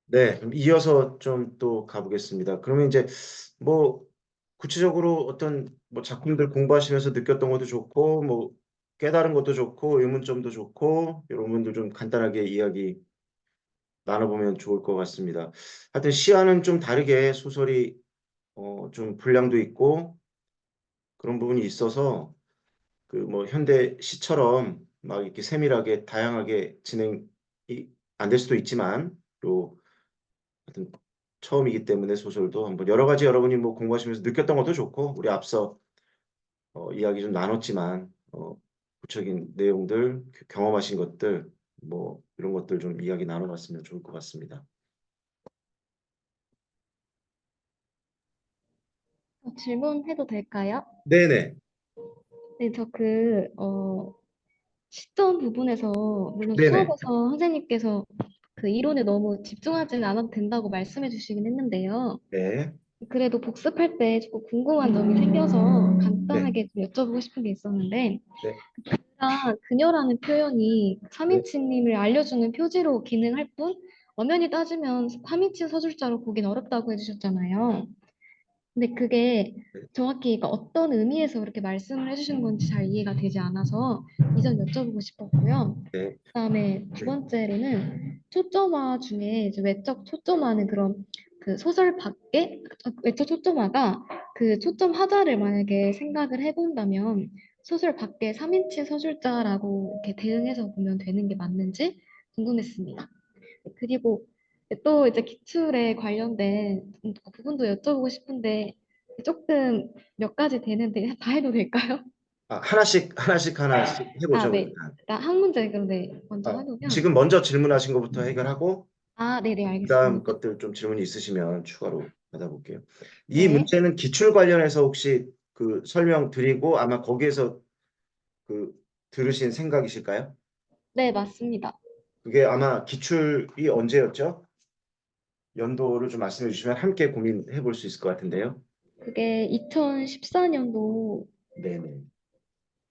네, 그럼 이어서 좀 또 가보겠습니다. 그러면 이제 뭐 구체적으로 어떤 뭐 작품들 공부하시면서 느꼈던 것도 좋고, 뭐 깨달은 것도 좋고, 의문점도 좋고, 이런 부분들 좀 간단하게 이야기 나눠보면 좋을 것 같습니다. 하여튼 시와는 좀 다르게 소설이 좀 분량도 있고 그런 부분이 있어서 그 뭐 현대 시처럼 막 이렇게 세밀하게 다양하게 진행이 안 될 수도 있지만 또 하여튼 처음이기 때문에 소설도 한번 여러 가지 여러분이 뭐 공부하시면서 느꼈던 것도 좋고 우리 앞서 이야기 좀 나눴지만 구체적인 내용들 경험하신 것들 뭐 이런 것들 좀 이야기 나눠봤으면 좋을 것 같습니다. 질문해도 될까요? 네네. 네, 시점 부분에서, 물론 네네. 수업에서 선생님께서 그 이론에 너무 집중하지는 않아도 된다고 말씀해 주시긴 했는데요. 네. 그래도 복습할 때 조금 궁금한 점이 생겨서 네. 간단하게 좀 여쭤보고 싶은 게 있었는데, 네. 그녀라는 표현이 네. 3인칭님을 알려주는 표지로 기능할 뿐, 엄연히 따지면 3인칭 서술자로 보긴 어렵다고 해주셨잖아요. 근데 그게 정확히 그러니까 어떤 의미에서 그렇게 말씀을 해주시는 건지 잘 이해가 되지 않아서 이 점 여쭤보고 싶었고요. 네. 그다음에 두 번째로는 초점화 중에 이제 외적 초점화는 그런 그 소설 밖에 외적 초점화가 그 초점 하자를 만약에 생각을 해본다면 소설 밖에 3인칭 서술자라고 이렇게 대응해서 보면 되는 게 맞는지 궁금했습니다. 그리고 또 이제 기출에 관련된 부분도 여쭤보고 싶은데 조금 몇 가지 되는데 다 해도 될까요? 하나씩 아, 해보죠, 네. 그러면. 일단 한 문제 그런데 먼저 지금 해보면 먼저 질문하신 것부터 해결하고 아, 네네, 그다음 알겠습니다. 것들 좀 질문이 있으시면 추가로 받아볼게요. 이 네. 문제는 기출 관련해서 혹시 그 설명 드리고 아마 거기에서 그 들으신 생각이실까요? 네, 맞습니다. 그게 아마 기출이 언제였죠? 연도를 좀 말씀해 주시면 함께 고민해 볼 수 있을 것 같은데요. 그게 2014년도 네네.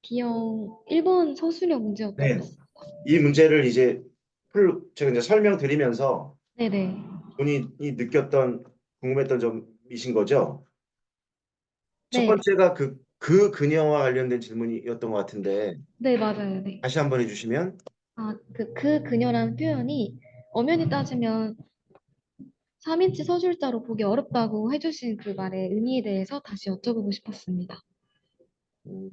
기영 일본 서술형 문제였던 것 네. 같습니다. 이 문제를 이제 제가 이제 설명드리면서 네네. 본인이 느꼈던 궁금했던 점이신 거죠? 첫 네. 번째가 그 그녀와 관련된 질문이었던 것 같은데 네, 맞아요. 네. 다시 한번 해주시면 아, 그 그녀라는 표현이 엄연히 따지면 3인치 서술자로 보기 어렵다고 해주신 그 말의 의미에 대해서 다시 여쭤보고 싶었습니다. 음,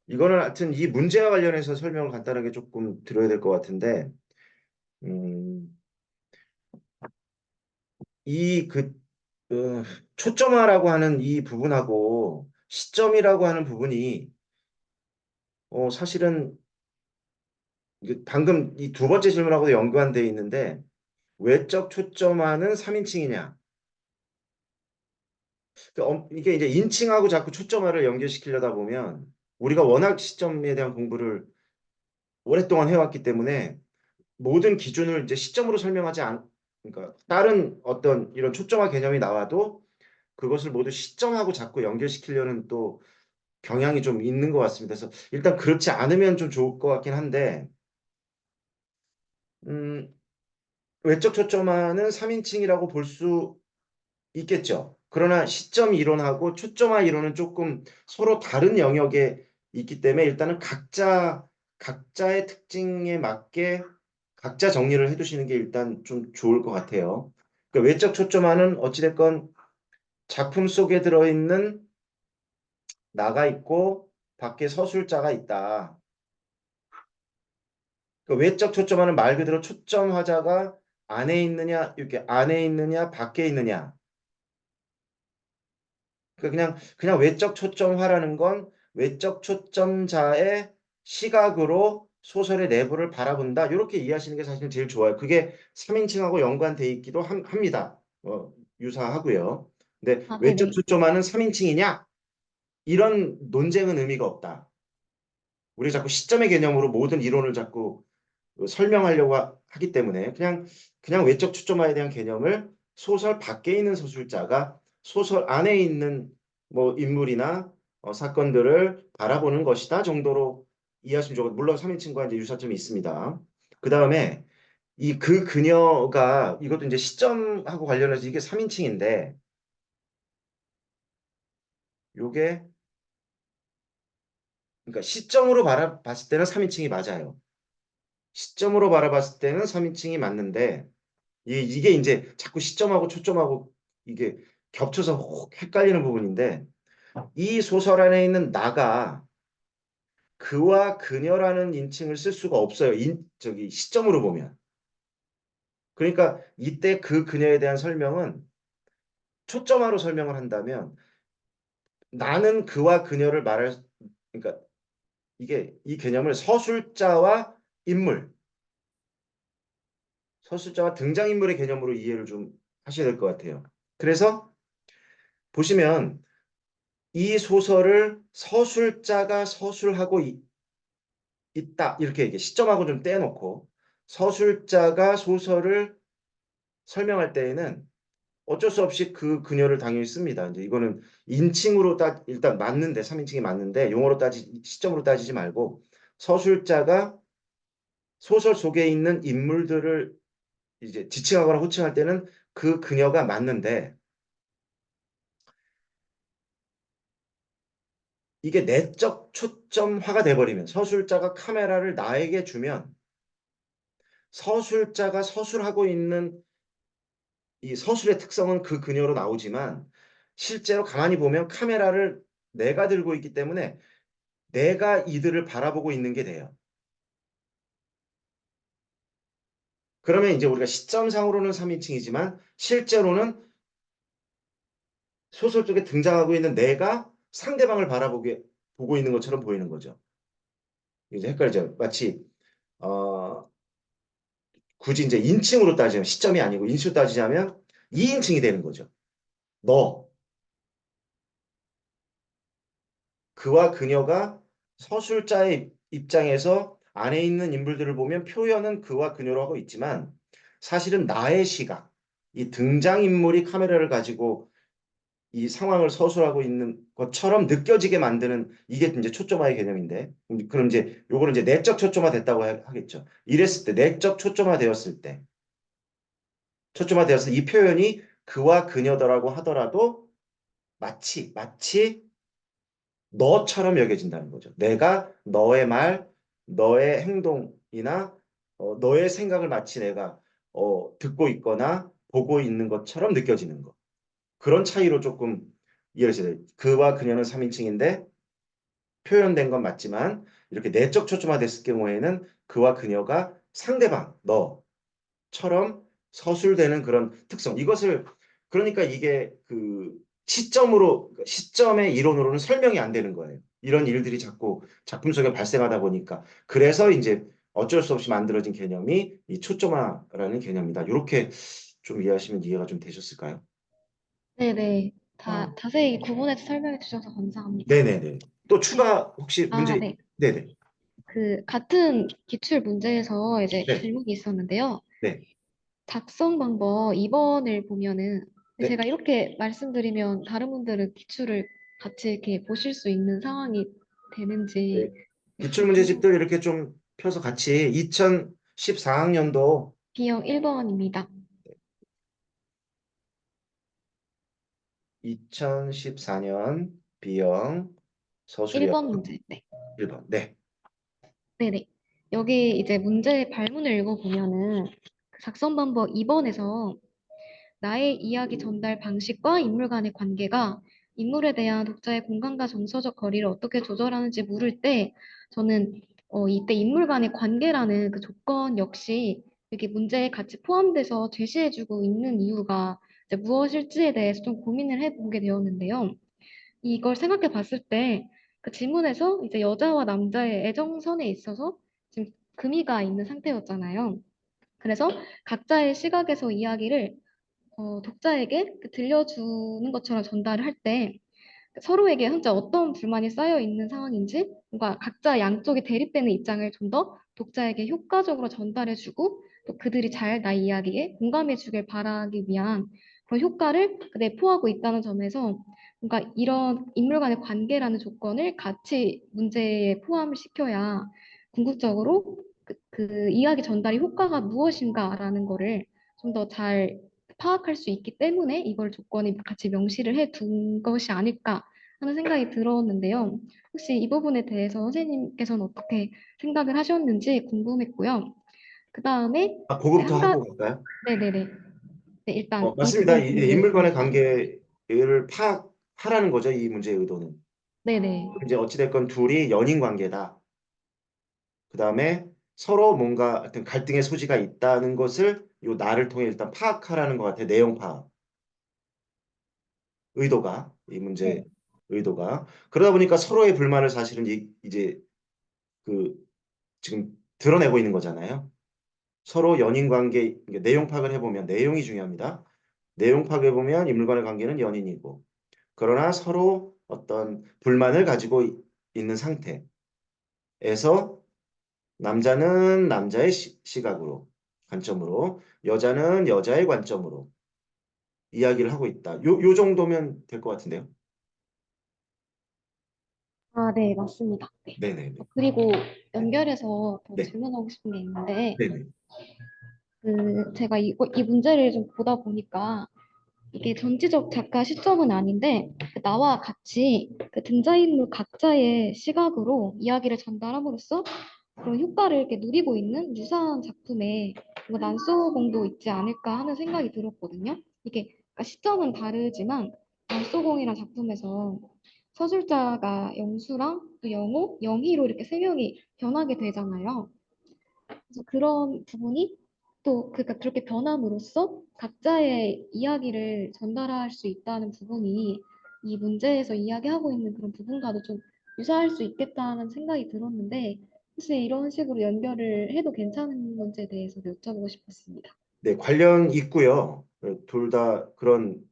이거는 하여튼 이 문제와 관련해서 설명을 간단하게 조금 드려야 될 것 같은데 음, 이 초점화라고 하는 이 부분하고 시점이라고 하는 부분이 사실은 이게 방금 이 두 번째 질문하고도 연관되어 있는데 외적 초점화는 3인칭이냐? 이게 이제 인칭하고 자꾸 초점화를 연결시키려다 보면 우리가 워낙 시점에 대한 공부를 오랫동안 해왔기 때문에 모든 기준을 이제 시점으로 설명하지 그러니까 다른 어떤 이런 초점화 개념이 나와도 그것을 모두 시점하고 자꾸 연결시키려는 또 경향이 좀 있는 것 같습니다. 그래서 일단 그렇지 않으면 좀 좋을 것 같긴 한데, 음, 외적 초점화는 3인칭이라고 볼 수 있겠죠. 그러나 시점 이론하고 초점화 이론은 조금 서로 다른 영역에 있기 때문에 일단은 각자의 특징에 맞게 각자 정리를 해두시는 게 일단 좀 좋을 것 같아요. 그러니까 외적 초점화는 어찌됐건 작품 속에 들어있는 나가 있고 밖에 서술자가 있다. 그 외적 초점화는 말 그대로 초점 화자가 안에 있느냐, 이렇게 안에 있느냐, 밖에 있느냐. 그냥 외적 초점화라는 건 외적 초점자의 시각으로 소설의 내부를 바라본다. 이렇게 이해하시는 게 사실 제일 좋아요. 그게 3인칭하고 연관돼 있기도 합니다. 유사하고요. 근데 아, 외적 네네. 초점화는 3인칭이냐? 이런 논쟁은 의미가 없다. 우리 자꾸 시점의 개념으로 모든 이론을 자꾸 설명하려고 하기 때문에 그냥 외적 초점화에 대한 개념을 소설 밖에 있는 서술자가 소설 안에 있는 뭐 인물이나 사건들을 바라보는 것이다 정도로 이해하시면 좋고 물론 3인칭과 이제 유사점이 있습니다. 그 다음에 이 그 그녀가 이것도 이제 시점하고 관련해서 이게 3인칭인데 요게 그러니까 시점으로 바라봤을 때는 3인칭이 맞아요. 시점으로 바라봤을 때는 3인칭이 맞는데 이게 이제 자꾸 시점하고 초점하고 이게 겹쳐서 혹 헷갈리는 부분인데 이 소설 안에 있는 나가 그와 그녀라는 인칭을 쓸 수가 없어요. 저기 시점으로 보면. 그러니까 이때 그 그녀에 대한 설명은 초점화로 설명을 한다면 나는 그와 그녀를 그러니까 이게 이 개념을 서술자와 인물, 서술자와 등장인물의 개념으로 이해를 좀 하셔야 될 것 같아요. 그래서 보시면 이 소설을 서술자가 서술하고 있다. 이렇게 시점하고 좀 떼놓고 서술자가 소설을 설명할 때에는 어쩔 수 없이 그 그녀를 당연히 씁니다. 이제 이거는 인칭으로 일단 맞는데 3인칭이 맞는데 용어로 시점으로 따지지 말고 서술자가 소설 속에 있는 인물들을 이제 지칭하거나 호칭할 때는 그 그녀가 맞는데 이게 내적 초점화가 돼버리면 서술자가 카메라를 나에게 주면 서술자가 서술하고 있는 이 서술의 특성은 그 그녀로 나오지만 실제로 가만히 보면 카메라를 내가 들고 있기 때문에 내가 이들을 바라보고 있는 게 돼요. 그러면 이제 우리가 시점상으로는 3인칭이지만 실제로는 소설 속에 등장하고 있는 내가 상대방을 바라보게 보고 있는 것처럼 보이는 거죠. 이제 헷갈리죠. 마치 어, 굳이 이제 인칭으로 따지면 시점이 아니고 인수로 따지자면 2인칭이 되는 거죠. 너, 그와 그녀가 서술자의 입장에서 안에 있는 인물들을 보면 표현은 그와 그녀로 하고 있지만 사실은 나의 시각, 이 등장인물이 카메라를 가지고 이 상황을 서술하고 있는 것처럼 느껴지게 만드는 이게 이제 초점화의 개념인데 그럼 이제 요거는 이제 내적 초점화 됐다고 하겠죠. 이랬을 때 내적 초점화 되었을 때 초점화되어서 이 표현이 그와 그녀더라고 하더라도 마치 너처럼 여겨진다는 거죠. 내가 너의 말, 너의 행동이나 너의 생각을 마치 내가 듣고 있거나 보고 있는 것처럼 느껴지는 것. 그런 차이로 조금 이해하셔야 돼요. 그와 그녀는 3인칭인데 표현된 건 맞지만 이렇게 내적 초점화됐을 경우에는 그와 그녀가 상대방, 너처럼 서술되는 그런 특성. 이것을 그러니까 이게 그 시점의 이론으로는 설명이 안 되는 거예요. 이런 일들이 자꾸 작품 속에 발생하다 보니까. 그래서 이제 어쩔 수 없이 만들어진 개념이 이 초점화라는 개념이다. 이렇게 좀 이해하시면 이해가 좀 되셨을까요? 네네. 아, 자세히 구분해서 설명해 주셔서 감사합니다. 네네네. 또 네. 추가 혹시 문제, 네. 네네. 같은 기출 문제에서 이제 네, 질문이 있었는데요. 네, 작성 방법 2번을 보면은 네, 제가 이렇게 말씀드리면 다른 분들은 기출을 같이 이렇게 보실 수 있는 상황이 네. 되는지 좀 궁금. 기출문제집들 이렇게 좀 펴서 같이 2014학년도 B형 1번입니다. 2014년 B형 서술형 1번 문제. 네. 1번. 네. 네네. 여기 이제 문제 발문을 읽어보면은 그 작성 방법 2번에서 나의 이야기 전달 방식과 인물 간의 관계가 인물에 대한 독자의 공감과 정서적 거리를 어떻게 조절하는지 물을 때 저는 이때 인물 간의 관계라는 그 조건 역시 여기 문제에 같이 포함돼서 제시해주고 있는 이유가 이제 무엇일지에 대해서 좀 고민을 해보게 되었는데요. 이걸 생각해 봤을 때 그 지문에서 이제 여자와 남자의 애정선에 있어서 지금 금이가 있는 상태였잖아요. 그래서 각자의 시각에서 이야기를 독자에게 들려주는 것처럼 전달을 할 때 서로에게 현재 어떤 불만이 쌓여 있는 상황인지 뭔가 각자 양쪽이 대립되는 입장을 좀 더 독자에게 효과적으로 전달해주고 또 그들이 잘 나의 이야기에 공감해주길 바라기 위한 그런 효과를 내포하고 있다는 점에서 뭔가 이런 인물 간의 관계라는 조건을 같이 문제에 포함을 시켜야 궁극적으로 그 이야기 전달의 효과가 무엇인가라는 거를 좀 더 잘 파악할 수 있기 때문에 이걸 조건에 같이 명시를 해 둔 것이 아닐까 하는 생각이 들었는데요. 혹시 이 부분에 대해서 선생님께서는 어떻게 생각을 하셨는지 궁금했고요. 그 다음에 그거부터 한 가, 하고 갈까요? 네네네. 네, 일단 이 맞습니다. 부분 이 인물 간의 궁금했습니다. 관계를 파악하라는 거죠. 이 문제의 의도는. 네네. 이제 어찌됐건 둘이 연인 관계다. 그 다음에 서로 뭔가 어떤 갈등의 소지가 있다는 것을 요 나를 통해 일단 파악하라는 것 같아요. 내용 파악. 의도가, 이 문제 네. 의도가. 그러다 보니까 서로의 불만을 사실은 이제 그 지금 드러내고 있는 거잖아요. 서로 연인 관계, 이게 내용 파악을 해보면 내용이 중요합니다. 내용 파악해보면 인물 간의 관계는 연인이고, 그러나 서로 어떤 불만을 가지고 있는 상태에서 남자는 남자의 시각으로, 관점으로, 여자는 여자의 관점으로 이야기를 하고 있다. 요 정도면 될 것 같은데요. 아, 네, 맞습니다. 네. 네네네. 그리고 연결해서 더 네. 질문하고 싶은 게 있는데, 네네. 제가 이 문제를 좀 보다 보니까 이게 전지적 작가 시점은 아닌데 그 나와 같이 그 등장인물 각자의 시각으로 이야기를 전달함으로써 그런 효과를 이렇게 누리고 있는 유사한 작품에 뭐 난소공도 있지 않을까 하는 생각이 들었거든요. 이게 그러니까 시점은 다르지만 난소공이라는 작품에서 서술자가 영수랑 또 영호, 영희로 이렇게 세 명이 변하게 되잖아요. 그래서 그런 부분이 또 그러니까 그렇게 변함으로써 각자의 이야기를 전달할 수 있다는 부분이 이 문제에서 이야기하고 있는 그런 부분과도 좀 유사할 수 있겠다는 생각이 들었는데 혹시 이런 식으로 연결을 해도 괜찮은 건지에 대해서 여쭤보고 싶었습니다. 네, 관련 있고요. 둘 다 그런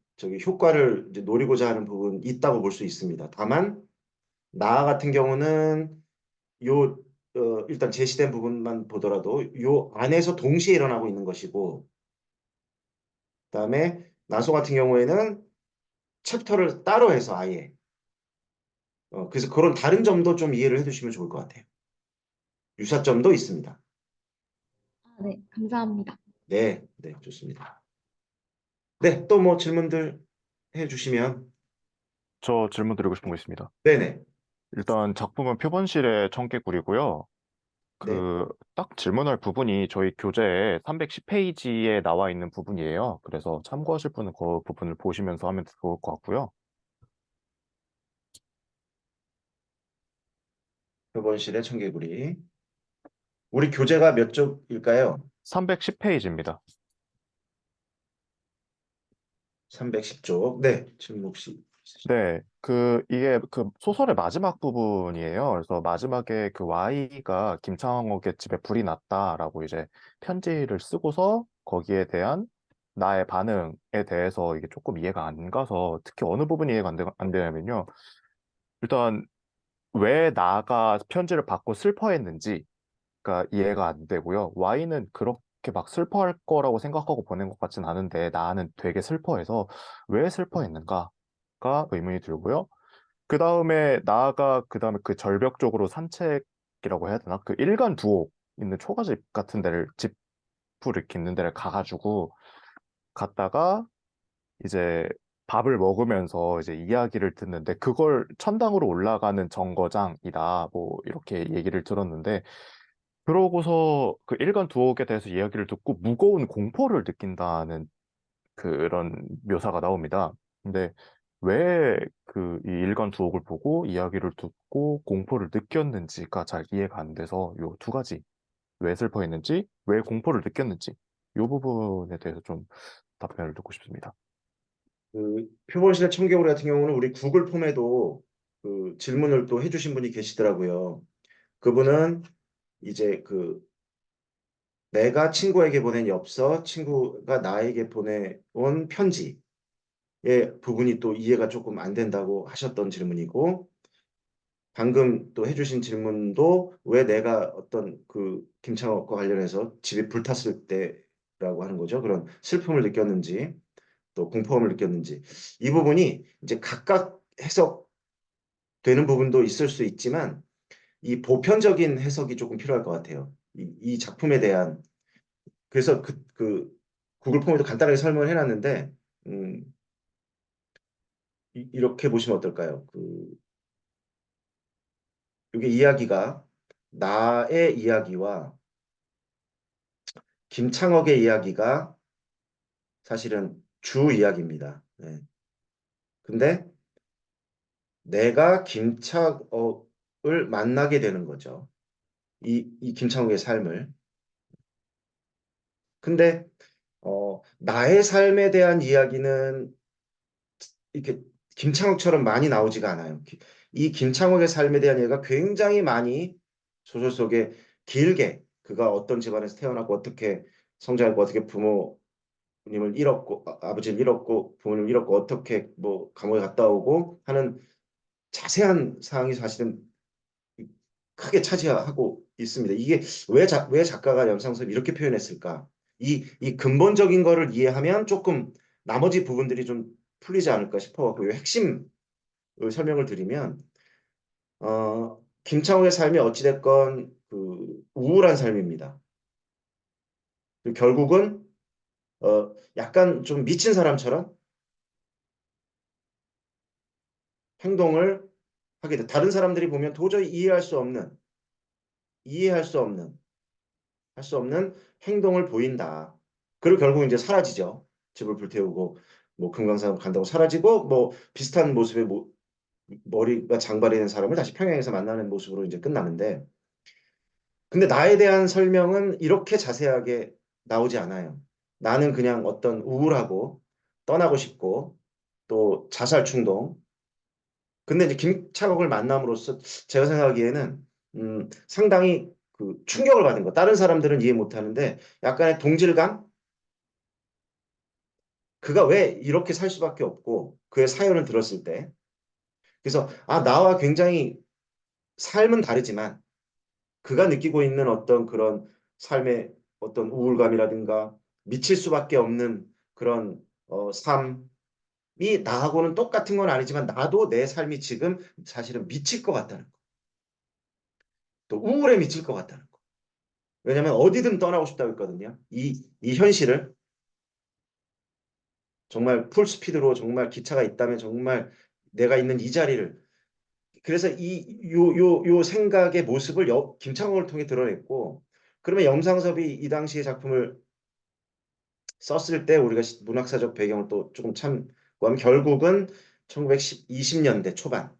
효과를 이제 노리고자 하는 부분 있다고 볼 수 있습니다. 다만 나 같은 경우는 요 일단 제시된 부분만 보더라도 요 안에서 동시에 일어나고 있는 것이고, 그다음에 나소 같은 경우에는 챕터를 따로 해서 아예 그래서 그런 다른 점도 좀 이해를 해두시면 좋을 것 같아요. 유사점도 있습니다. 아, 네, 감사합니다. 네, 네, 좋습니다. 네, 또 뭐 질문들 해주시면. 저 질문 드리고 싶은 거 있습니다. 네네. 일단 작품은 표본실의 청개구리고요. 네. 딱 질문할 부분이 저희 교재에 310페이지에 나와 있는 부분이에요. 그래서 참고하실 분은 그 부분을 보시면서 하면 좋을 것 같고요. 표본실의 청개구리. 우리 교재가 몇 쪽일까요? 310페이지입니다. 310쪽. 네, 질문 혹시 있으십니까? 네, 이게 그 소설의 마지막 부분이에요. 그래서 마지막에 그 Y가 김창옥의 집에 불이 났다라고 이제 편지를 쓰고서 거기에 대한 나의 반응에 대해서 이게 조금 이해가 안 가서 특히 어느 부분이 이해가 안 되냐면요. 일단 왜 나가 편지를 받고 슬퍼했는지가 이해가 안 되고요. Y는 그렇게 막 슬퍼할 거라고 생각하고 보낸 것 같진 않은데 나는 되게 슬퍼해서 왜 슬퍼했는가가 의문이 들고요. 그 다음에 그 절벽 쪽으로 산책이라고 해야 되나? 그 일간 두옥 있는 초가집 같은 데를, 집을 이렇게 있는 데를 가가지고 갔다가 이제 밥을 먹으면서 이제 이야기를 듣는데 그걸 천당으로 올라가는 정거장이다. 뭐 이렇게 얘기를 들었는데 그러고서 그 일간 두옥에 대해서 이야기를 듣고 무거운 공포를 느낀다는 그런 묘사가 나옵니다. 근데 왜 이 일간 두옥을 보고 이야기를 듣고 공포를 느꼈는지가 잘 이해가 안 돼서 요 두 가지, 왜 슬퍼했는지, 왜 공포를 느꼈는지 요 부분에 대해서 좀 답변을 듣고 싶습니다. 그 표본실의 청개구리 같은 경우는 우리 구글 폼에도 그 질문을 또 해주신 분이 계시더라고요. 그분은 이제 내가 친구에게 보낸 엽서, 친구가 나에게 보내온 편지의 부분이 또 이해가 조금 안 된다고 하셨던 질문이고, 방금 또 해주신 질문도 왜 내가 어떤 김창업과 관련해서 집이 불탔을 때라고 하는 거죠. 그런 슬픔을 느꼈는지 또 공포감을 느꼈는지 이 부분이 이제 각각 해석되는 부분도 있을 수 있지만 이 보편적인 해석이 조금 필요할 것 같아요. 이 작품에 대한 그래서 그 구글 폼에도 간단하게 설명을 해놨는데 음, 이렇게 보시면 어떨까요? 이게 이야기가 나의 이야기와 김창옥의 이야기가 사실은 주 이야기입니다. 네. 근데 내가 김창옥을 만나게 되는 거죠. 이 김창옥의 삶을. 근데 나의 삶에 대한 이야기는 이렇게 김창옥처럼 많이 나오지가 않아요. 이 김창옥의 삶에 대한 얘기가 굉장히 많이 소설 속에 길게 그가 어떤 집안에서 태어나고 어떻게 성장하고 어떻게 부모님을 잃었고 아버지를 잃었고 부모님을 잃었고 어떻게 뭐 감옥에 갔다 오고 하는 자세한 사항이 사실은 크게 차지하고 있습니다. 이게 왜 작가가 연상섭이 이렇게 표현했을까? 이 근본적인 거를 이해하면 조금 나머지 부분들이 좀 풀리지 않을까 싶어. 그 핵심 설명을 드리면, 김창호의 삶이 어찌됐건 우울한 삶입니다. 그리고 결국은 약간 좀 미친 사람처럼 행동을 하게 돼. 다른 사람들이 보면 도저히 이해할 수 없는 할 수 없는 행동을 보인다. 그리고 결국 이제 사라지죠. 집을 불태우고 뭐 금강산 간다고 사라지고 뭐 비슷한 모습의 머리가 장발이 된 사람을 다시 평양에서 만나는 모습으로 이제 끝나는데 근데 나에 대한 설명은 이렇게 자세하게 나오지 않아요. 나는 그냥 어떤 우울하고 떠나고 싶고 또 자살 충동. 근데 이제 김창옥을 만남으로써 제가 생각하기에는 상당히 충격을 받은 거. 다른 사람들은 이해 못 하는데 약간의 동질감? 그가 왜 이렇게 살 수밖에 없고 그의 사연을 들었을 때 그래서 나와 굉장히 삶은 다르지만 그가 느끼고 있는 어떤 그런 삶의 어떤 우울감이라든가 미칠 수밖에 없는 그런 삶이 나하고는 똑같은 건 아니지만 나도 내 삶이 지금 사실은 미칠 것 같다는 거. 또 우울에 미칠 것 같다는 거. 왜냐하면 어디든 떠나고 싶다고 했거든요. 이 현실을 정말 풀스피드로 정말 기차가 있다면 정말 내가 있는 이 자리를 그래서 요 생각의 모습을 김창호를 통해 드러냈고 그러면 염상섭이 이 당시의 작품을 썼을 때 우리가 문학사적 배경을 또 조금 참고하면 결국은 1920년대 초반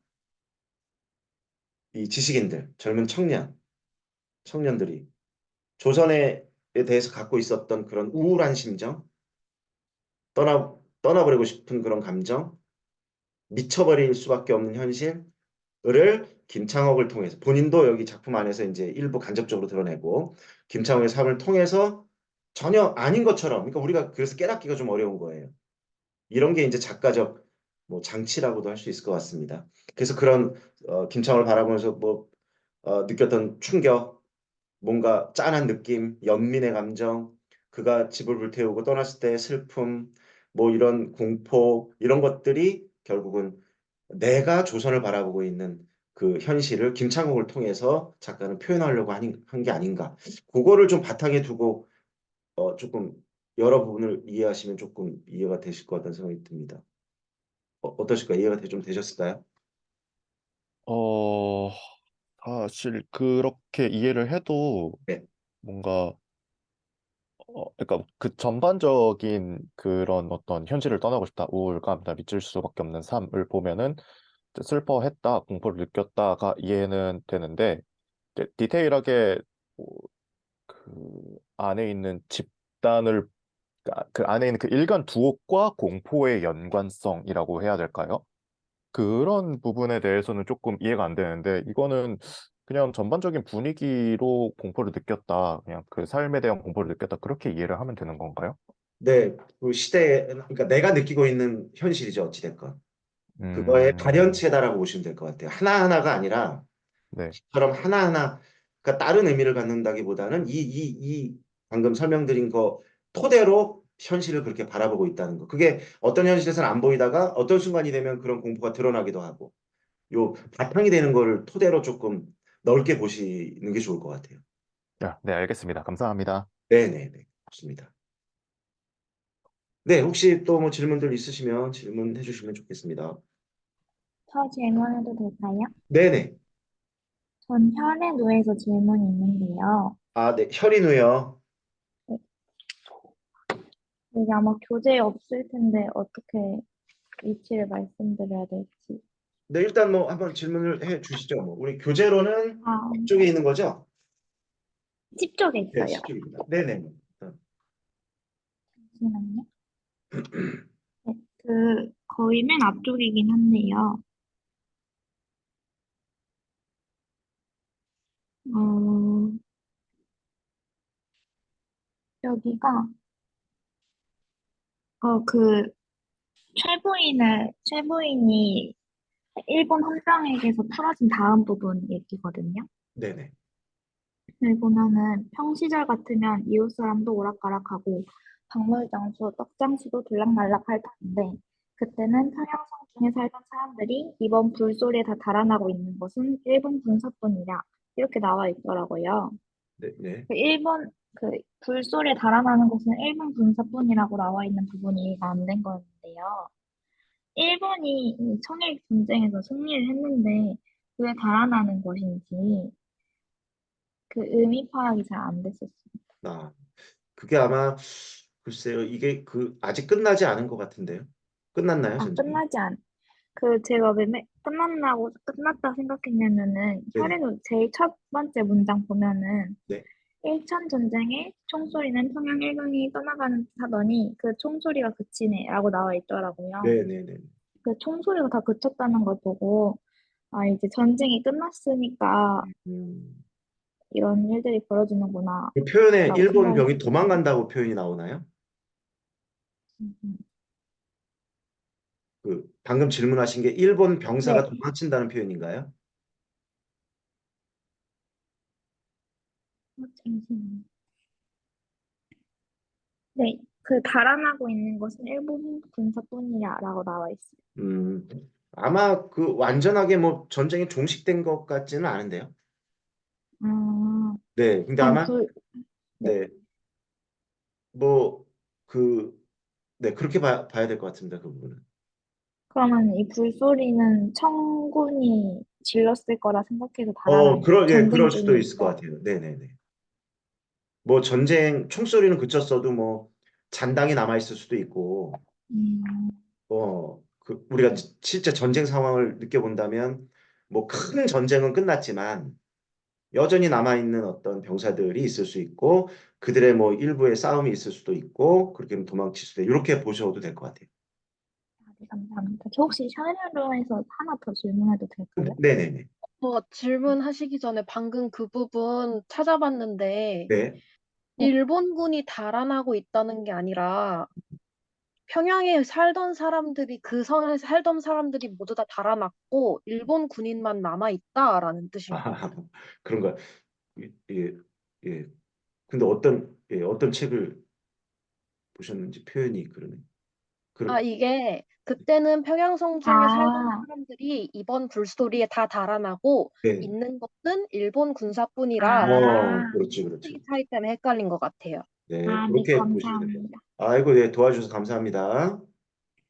이 지식인들 젊은 청년들이 조선에 대해서 갖고 있었던 그런 우울한 심정 떠나버리고 싶은 그런 감정 미쳐버릴 수밖에 없는 현실을 김창옥을 통해서 본인도 여기 작품 안에서 이제 일부 간접적으로 드러내고 김창옥의 삶을 통해서 전혀 아닌 것처럼 그러니까 우리가 그래서 깨닫기가 좀 어려운 거예요. 이런 게 이제 작가적 뭐 장치라고도 할 수 있을 것 같습니다. 그래서 그런 김창옥을 바라보면서 뭐 느꼈던 충격, 뭔가 짠한 느낌, 연민의 감정, 그가 집을 불태우고 떠났을 때의 슬픔, 뭐 이런 공포 이런 것들이 결국은 내가 조선을 바라보고 있는 그 현실을 김창옥을 통해서 작가는 표현하려고 한 게 아닌가. 그거를 좀 바탕에 두고 조금 여러 부분을 이해하시면 조금 이해가 되실 것 같다는 생각이 듭니다. 어떠실까요? 이해가 좀 되셨을까요? 어, 사실 그렇게 이해를 해도 네. 뭔가 그러니까 그 전반적인 그런 어떤 현실을 떠나고 싶다, 우울감이나 미칠 수밖에 없는 삶을 보면은 이제 슬퍼했다, 공포를 느꼈다가 이해는 되는데 이제 디테일하게 뭐 그 안에 있는 집단을 그 안에 있는 그 일간 두옥과 공포의 연관성이라고 해야 될까요? 그런 부분에 대해서는 조금 이해가 안 되는데 이거는 그냥 전반적인 분위기로 공포를 느꼈다, 그냥 그 삶에 대한 공포를 느꼈다 그렇게 이해를 하면 되는 건가요? 네, 그 시대에 그러니까 내가 느끼고 있는 현실이죠, 어찌됐건. 그거의 음, 발현체다라고 보시면 될 것 같아요. 하나하나가 아니라 네. 처럼 하나하나 그러니까 다른 의미를 갖는다기보다는 이 방금 설명드린 거 토대로 현실을 그렇게 바라보고 있다는 거. 그게 어떤 현실에서는 안 보이다가 어떤 순간이 되면 그런 공포가 드러나기도 하고 요 바탕이 되는 거를 토대로 조금 넓게 보시는 게 좋을 것 같아요. 네, 알겠습니다. 감사합니다. 네네네. 좋습니다. 네, 혹시 또 뭐 질문들 있으시면 질문해 주시면 좋겠습니다. 저 질문해도 될까요? 네네. 전 혈액 노에서 질문이 있는데요. 아, 네. 혈인우요. 이게 아마 교재에 없을 텐데 어떻게 위치를 말씀드려야 될지. 네, 일단 뭐 한번 질문을 해 주시죠. 뭐 우리 교재로는 아, 이쪽에 있는 거죠? 10쪽에 네, 있어요. 10쪽입니다. 네네. 잠시만요. 네, 거의 맨 앞쪽이긴 한데요. 어, 여기가, 최부인이 일본 헌병에게서 풀어진 다음 부분 얘기거든요. 네네. 여기 보면은 평시절 같으면 이웃 사람도 오락가락하고 박물장수, 떡장수도 들락날락할 터인데 그때는 평양성 중에 살던 사람들이 이번 불소리에 다 달아나고 있는 것은 일본 군사뿐이라 이렇게 나와 있더라고요. 네, 네. 그 불소리에 달아나는 것은 일본 군사뿐이라고 나와 있는 부분이 이해가 안 된 거였는데요. 일본이 이 청일 전쟁에서 승리를 했는데 왜 달아나는 것인지 그 의미 파악이 잘 안 됐었어요. 아, 그게 아마 글쎄요. 이게 아직 끝나지 않은 것 같은데요. 끝났나요, 아, 전쟁이? 제가 왜 끝났다 생각했냐면은, 네네. 제일 첫 번째 문장 보면은, 네. 일천 전쟁의 총소리는 평양 일궁이 떠나가는 듯 하더니, 그 총소리가 그치네, 라고 나와 있더라고요. 네네네. 그 총소리가 다 그쳤다는 걸 보고, 아, 이제 전쟁이 끝났으니까 음, 이런 일들이 벌어지는구나, 그 표현에 라고 일본 병이 생각했었거든요. 도망간다고 표현이 나오나요? 음, 음. 방금 질문하신 게 일본 병사가 네, 도망친다는 표현인가요? 잠시만요. 네, 달아나고 있는 것은 일본 군사뿐이야라고 나와 있어요. 음, 아마 완전하게 뭐 전쟁이 종식된 것 같지는 않은데요. 아, 네, 근데 그럼 아마 네. 네, 뭐 그, 네 그렇게 봐야 될 것 같습니다. 그 부분은. 그러면 이 불소리는 청군이 질렀을 거라 생각해서 달아난 그럴 전쟁 수도 중에 있을 것 있어. 같아요. 네네네. 뭐 전쟁 총소리는 그쳤어도 뭐 잔당이 남아 있을 수도 있고, 음, 우리가 실제 전쟁 상황을 느껴본다면 뭐 큰 전쟁은 끝났지만 여전히 남아있는 어떤 병사들이 있을 수 있고 그들의 뭐 일부의 싸움이 있을 수도 있고 그렇게 하면 도망칠 수도 있고 이렇게 보셔도 될 것 같아요. 네, 감사합니다. 저 혹시 샤넬로에서 하나 더 질문해도 될까요? 네네네. 질문하시기 전에 방금 그 부분 찾아봤는데, 네. 네. 일본군이 달아나고 있다는 게 아니라, 평양에 살던 사람들이, 그 성에 살던 사람들이 모두 다 달아났고, 일본 군인만 남아있다라는 뜻인 것 아, 같아요. 그런가. 예, 예. 예. 근데 어떤 책을 보셨는지 표현이 그러네. 이게, 그때는 평양성 중에 살던 아, 사람들이 이번 불스토리에 다 달아나고, 네. 있는 것은 일본 군사뿐이라, 아, 그렇죠, 그렇죠. 책이 차이 때문에 헷갈린 것 같아요. 네, 네, 그렇게 보시면 될 것 같아요. 감사합니다. 아이고, 네, 도와주셔서 감사합니다.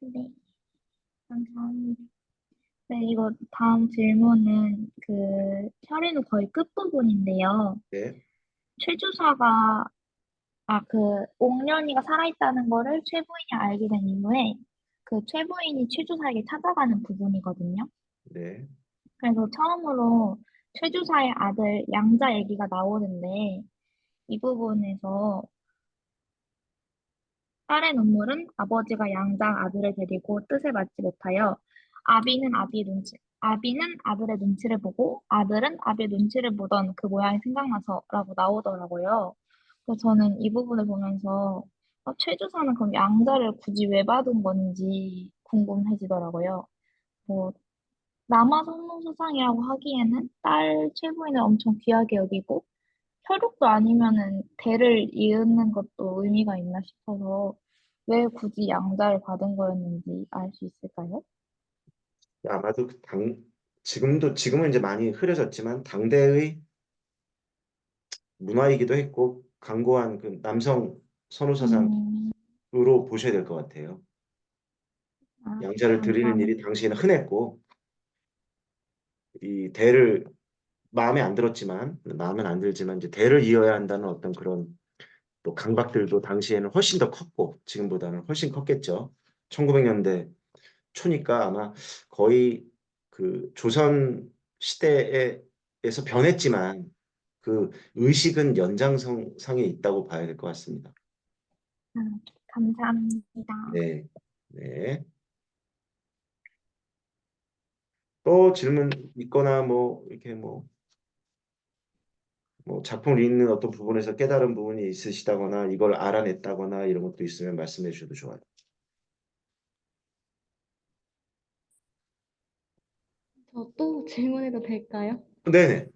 네, 감사합니다. 네, 이거 다음 질문은 혈의는 거의 끝부분인데요. 네, 최주사가 옥년이가 살아있다는 거를 최부인이 알게 된 이후에 최부인이 최주사에게 찾아가는 부분이거든요. 네, 그래서 처음으로 최주사의 아들 양자 얘기가 나오는데 이 부분에서 딸의 눈물은 아버지가 양자 아들을 데리고 뜻에 맞지 못하여 아비는 아들의 눈치를 보고 아들은 아비의 눈치를 보던 그 모양이 생각나서라고 나오더라고요. 그래서 저는 이 부분을 보면서 최주사는 그럼 양자를 굳이 왜 받은 건지 궁금해지더라고요. 뭐 남아선몽수상이라고 하기에는 딸 최부인을 엄청 귀하게 여기고 혈육도 아니면은 대를 이으는 것도 의미가 있나 싶어서 왜 굳이 양자를 받은 거였는지 알 수 있을까요? 아마도 지금은 이제 많이 흐려졌지만 당대의 문화이기도 했고 강고한 그 남성 선호 사상으로 보셔야 될 것 같아요. 아, 양자를 드리는 일이 감사합니다. 당시에는 흔했고 이 대를 마음에 안 들었지만 마음엔 안 들지만 이제 대를 이어야 한다는 어떤 그런 또 강박들도 당시에는 훨씬 더 컸고 지금보다는 훨씬 컸겠죠. 1900년대 초니까 아마 거의 그 조선 시대에서 변했지만 그 의식은 연장선상에 있다고 봐야 될 것 같습니다. 아, 감사합니다. 네, 네. 또 질문 있거나 뭐 이렇게 뭐 작품을 읽는 어떤 부분에서 깨달은 부분이 있으시다거나 이걸 알아냈다거나 이런 것도 있으면 말씀해 주셔도 좋아요. 저 또 질문해도 될까요? 네네.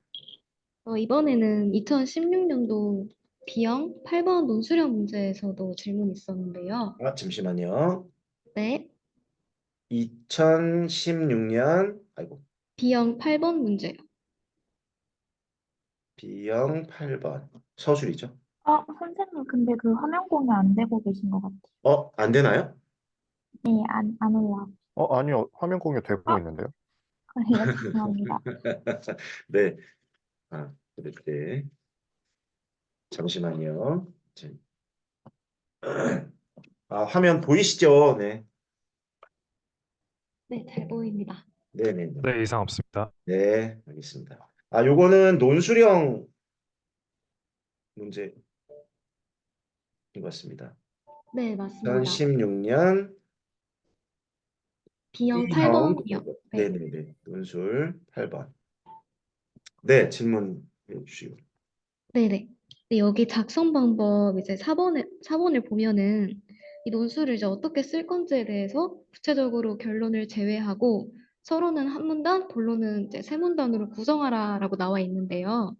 이번에는 2016년도 B형 8번 논술형 문제에서도 질문이 있었는데요. 아, 잠시만요. 네, 2016년 아이고 B형 8번 문제요. B형 8번 서술이죠. 선생님, 근데 그 화면 공유 안 되고 계신 것 같아요. 안 되나요? 네, 안 올라. 아니요. 화면 공유 되고 어, 있는데요. 그래요? 죄송합니다. 네. 그렇게 잠시만요. 화면 보이시죠? 네. 네, 잘 보입니다. 네네네. 네, 이상 없습니다. 네, 알겠습니다. 요거는 논술형 문제인 것 같습니다. 네, 맞습니다. 2016년 B형 B형 8번이요. 네. 네네네. 논술 8번. 네, 질문해 주시고. 네네. 근데 여기 작성 방법 이제 4번을 보면은 이 논술을 이제 어떻게 쓸 건지에 대해서 구체적으로 결론을 제외하고 서론은 한 문단, 본론은 이제 세 문단으로 구성하라라고 나와 있는데요.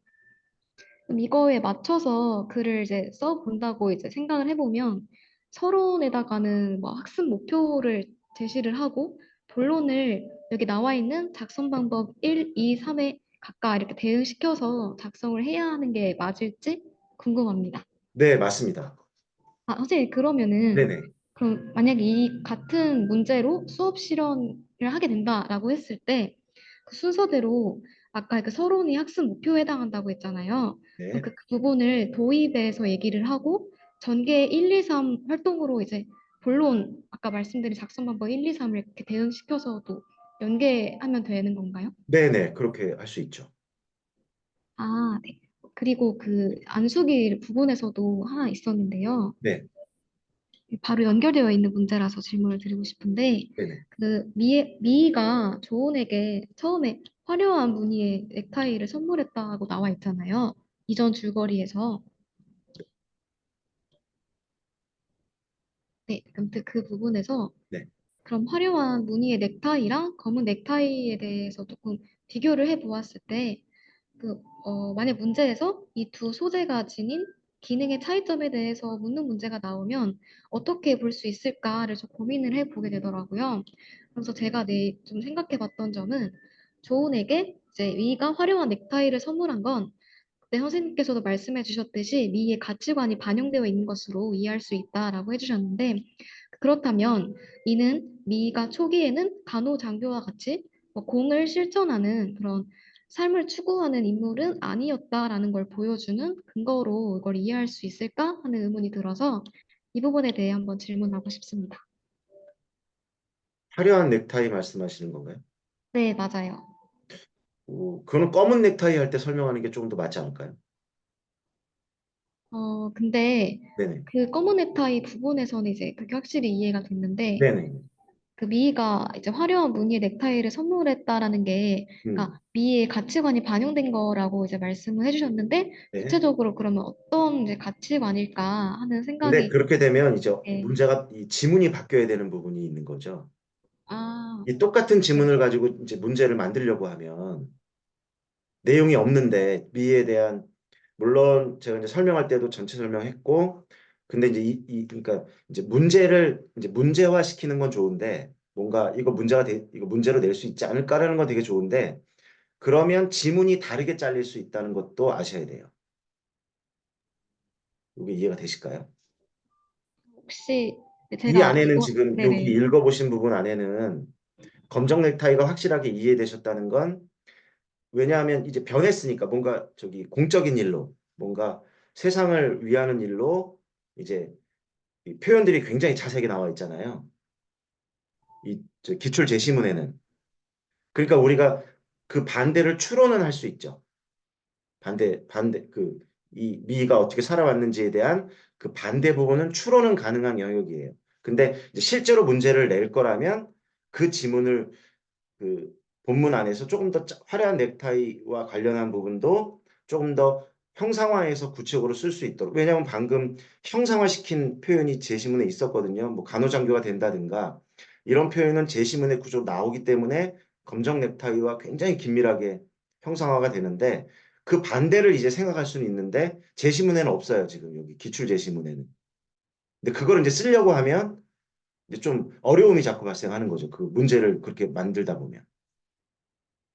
그럼 이거에 맞춰서 글을 이제 써본다고 이제 생각을 해보면 서론에다가는 뭐 학습 목표를 제시를 하고 본론을 여기 나와 있는 작성 방법 1, 2, 3에 각각 이렇게 대응시켜서 작성을 해야 하는 게 맞을지 궁금합니다. 네, 맞습니다. 선생님, 그러면은 네네. 그럼 만약에 이 같은 문제로 수업 실험을 하게 된다라고 했을 때 그 순서대로 아까 그 서론이 학습 목표에 해당한다고 했잖아요. 그럼 네. 그 부분을 도입해서 얘기를 하고 전개 1, 2, 3 활동으로 이제 본론 아까 말씀드린 작성 방법 1, 2, 3을 이렇게 대응시켜서도 연계하면 되는 건가요? 네네. 그렇게 할 수 있죠. 네. 그리고 그 안수기 부분에서도 하나 있었는데요. 네. 바로 연결되어 있는 문제라서 질문을 드리고 싶은데, 네네. 그 미희가 조은에게 처음에 화려한 무늬의 넥타이를 선물했다고 나와 있잖아요. 이전 줄거리에서. 네, 아무튼 그 부분에서 네. 그럼 화려한 무늬의 넥타이랑 검은 넥타이에 대해서 조금 비교를 해 보았을 때, 만약 문제에서 이 두 소재가 지닌 기능의 차이점에 대해서 묻는 문제가 나오면 어떻게 볼 수 있을까를 좀 고민을 해보게 되더라고요. 그래서 제가 좀 생각해봤던 점은 조은에게 이제 미가 화려한 넥타이를 선물한 건 그때 선생님께서도 말씀해 주셨듯이 미의 가치관이 반영되어 있는 것으로 이해할 수 있다라고 해주셨는데 그렇다면 이는 미가 초기에는 간호장교와 같이 공을 실천하는 그런 삶을 추구하는 인물은 아니었다라는 걸 보여주는 근거로 이걸 이해할 수 있을까 하는 의문이 들어서 이 부분에 대해 한번 질문하고 싶습니다. 화려한 넥타이 말씀하시는 건가요? 네, 맞아요. 그거는 검은 넥타이 할 때 설명하는 게 조금 더 맞지 않을까요? 근데 네네. 그 검은 넥타이 부분에서는 이제 그게 확실히 이해가 됐는데 네네. 그 미희가 이제 화려한 무늬의 넥타이를 선물했다라는 게, 그러니까 미희의 가치관이 반영된 거라고 이제 말씀을 해주셨는데, 네. 구체적으로 그러면 어떤 이제 가치관일까 하는 근데 생각이, 그렇게 되면 이제 예. 문제가 이 지문이 바뀌어야 되는 부분이 있는 거죠. 아, 이 똑같은 네. 지문을 가지고 이제 문제를 만들려고 하면 내용이 없는데 미에 대한 물론 제가 이제 설명할 때도 전체 설명했고 근데 이제 그러니까 이제 문제를 이제 문제화 시키는 건 좋은데 뭔가 이거 문제로 낼 수 있지 않을까라는 건 되게 좋은데 그러면 지문이 다르게 잘릴 수 있다는 것도 아셔야 돼요. 이게 이해가 되실까요? 혹시 이 제가 안에는 이거 지금 여기 네네. 읽어보신 부분 안에는 검정 넥타이가 확실하게 이해되셨다는 건 왜냐하면 이제 변했으니까 뭔가 저기 공적인 일로 뭔가 세상을 위하는 일로 이제 이 표현들이 굉장히 자세하게 나와 있잖아요. 저 기출 제시문에는. 그러니까 우리가 그 반대를 추론은 할 수 있죠. 반대 이 미가 어떻게 살아왔는지에 대한 그 반대 부분은 추론은 가능한 영역이에요. 근데 이제 실제로 문제를 낼 거라면 그 지문을 그 본문 안에서 조금 더 화려한 넥타이와 관련한 부분도 조금 더 형상화해서 구체적으로 쓸 수 있도록. 왜냐하면 방금 형상화시킨 표현이 제시문에 있었거든요. 뭐 간호장교가 된다든가 이런 표현은 제시문의 구조로 나오기 때문에 검정 넥타이와 굉장히 긴밀하게 형상화가 되는데 그 반대를 이제 생각할 수는 있는데 제시문에는 없어요. 지금 여기 기출 제시문에는. 근데 그걸 이제 쓰려고 하면 이제 좀 어려움이 자꾸 발생하는 거죠. 그 문제를 그렇게 만들다 보면.